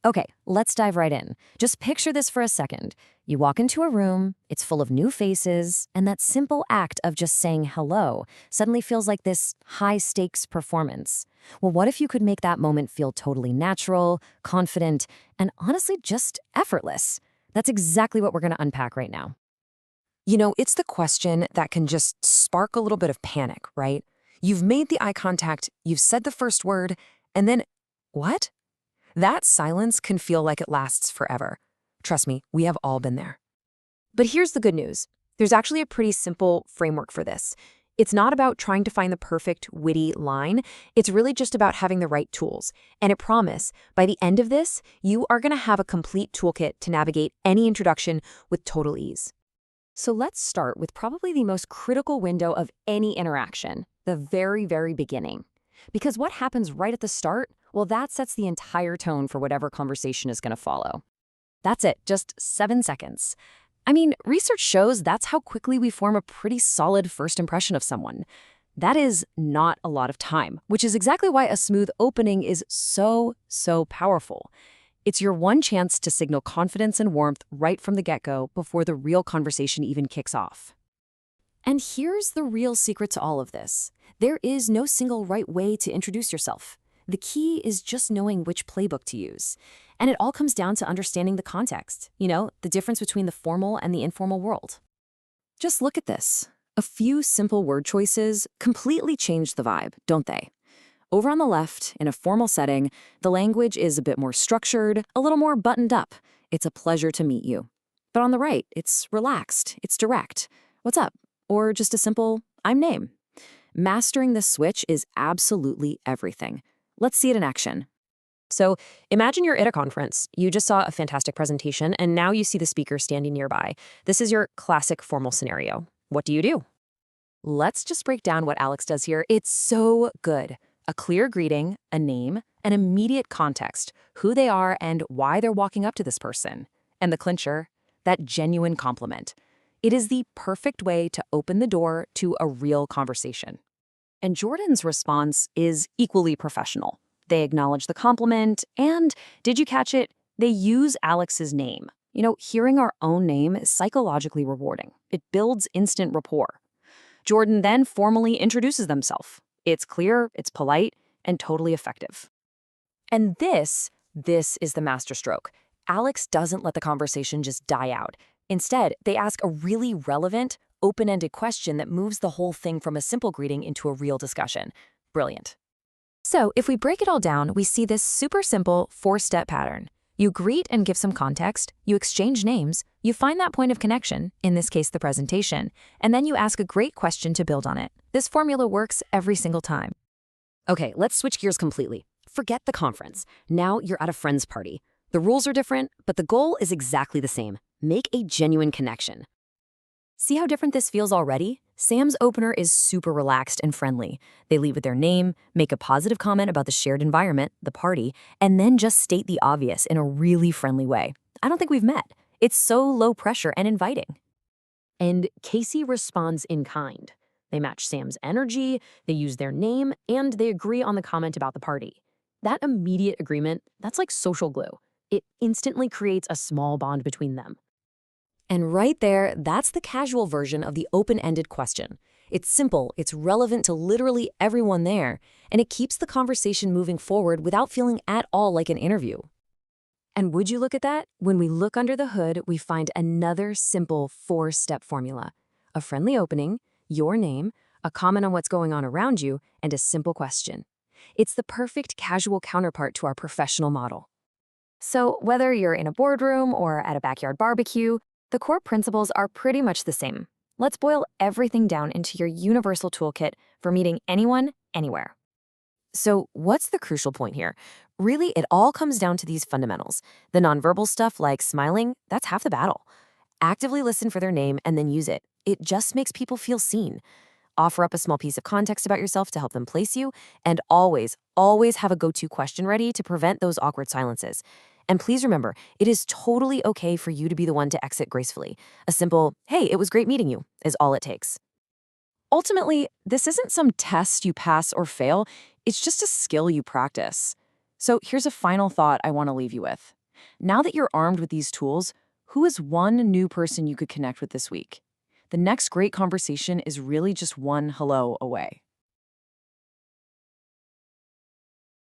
Okay, let's dive right in. Just picture this for a second. You walk into a room, it's full of new faces, and that simple act of just saying hello suddenly feels like this high stakes performance. Well, what if you could make that moment feel totally natural, confident, and honestly just effortless? That's exactly what we're going to unpack right now. It's the question that can just spark a little bit of panic, right? You've made the eye contact, you've said the first word, and then, what? That silence can feel like it lasts forever. Trust me, we have all been there. But here's the good news. There's actually a pretty simple framework for this. It's not about trying to find the perfect, witty line. It's really just about having the right tools. And I promise, by the end of this, you are going to have a complete toolkit to navigate any introduction with total ease. So let's start with probably the most critical window of any interaction, the very, very beginning. Because what happens right at the start, well, that sets the entire tone for whatever conversation is going to follow. That's it, just 7 seconds. I mean, research shows that's how quickly we form a pretty solid first impression of someone. That is not a lot of time, which is exactly why a smooth opening is so powerful. It's your one chance to signal confidence and warmth right from the get-go before the real conversation even kicks off. And here's the real secret to all of this. There is no single right way to introduce yourself. The key is just knowing which playbook to use. And it all comes down to understanding the context, the difference between the formal and the informal world. Just look at this. A few simple word choices completely change the vibe, don't they? Over on the left, in a formal setting, the language is a bit more structured, a little more buttoned up. It's a pleasure to meet you. But on the right, it's relaxed, it's direct. What's up? Or just a simple, I'm name. Mastering this switch is absolutely everything. Let's see it in action. So imagine you're at a conference. You just saw a fantastic presentation, and now you see the speaker standing nearby. This is your classic formal scenario. What do you do? Let's just break down what Alex does here. It's so good. A clear greeting, a name, an immediate context, who they are and why they're walking up to this person. And the clincher, that genuine compliment. It is the perfect way to open the door to a real conversation. And Jordan's response is equally professional. They acknowledge the compliment, and, did you catch it? They use Alex's name. Hearing our own name is psychologically rewarding. It builds instant rapport. Jordan then formally introduces themselves. It's clear, it's polite, and totally effective. And this is the masterstroke. Alex doesn't let the conversation just die out. Instead, they ask a really relevant, open-ended question that moves the whole thing from a simple greeting into a real discussion. Brilliant. So, if we break it all down, we see this super simple 4-step pattern. You greet and give some context, you exchange names, you find that point of connection, in this case the presentation, and then you ask a great question to build on it. This formula works every single time. Okay, let's switch gears completely. Forget the conference. Now you're at a friend's party. The rules are different, but the goal is exactly the same. Make a genuine connection. See how different this feels already? Sam's opener is super relaxed and friendly. They lead with their name, make a positive comment about the shared environment, the party, and then just state the obvious in a really friendly way. I don't think we've met. It's so low pressure and inviting. And Casey responds in kind. They match Sam's energy, they use their name, and they agree on the comment about the party. That immediate agreement, that's like social glue. It instantly creates a small bond between them. And right there, that's the casual version of the open-ended question. It's simple, it's relevant to literally everyone there, and it keeps the conversation moving forward without feeling at all like an interview. And would you look at that? When we look under the hood, we find another simple 4-step formula. A friendly opening, your name, a comment on what's going on around you, and a simple question. It's the perfect casual counterpart to our professional model. So whether you're in a boardroom or at a backyard barbecue, the core principles are pretty much the same. Let's boil everything down into your universal toolkit for meeting anyone, anywhere. So what's the crucial point here? Really, it all comes down to these fundamentals. The nonverbal stuff like smiling, that's half the battle. Actively listen for their name and then use it. It just makes people feel seen. Offer up a small piece of context about yourself to help them place you, and always have a go-to question ready to prevent those awkward silences. And please remember, it is totally okay for you to be the one to exit gracefully. A simple, hey, it was great meeting you, is all it takes. Ultimately, this isn't some test you pass or fail, it's just a skill you practice. So here's a final thought I want to leave you with. Now that you're armed with these tools, who is one new person you could connect with this week? The next great conversation is really just one hello away.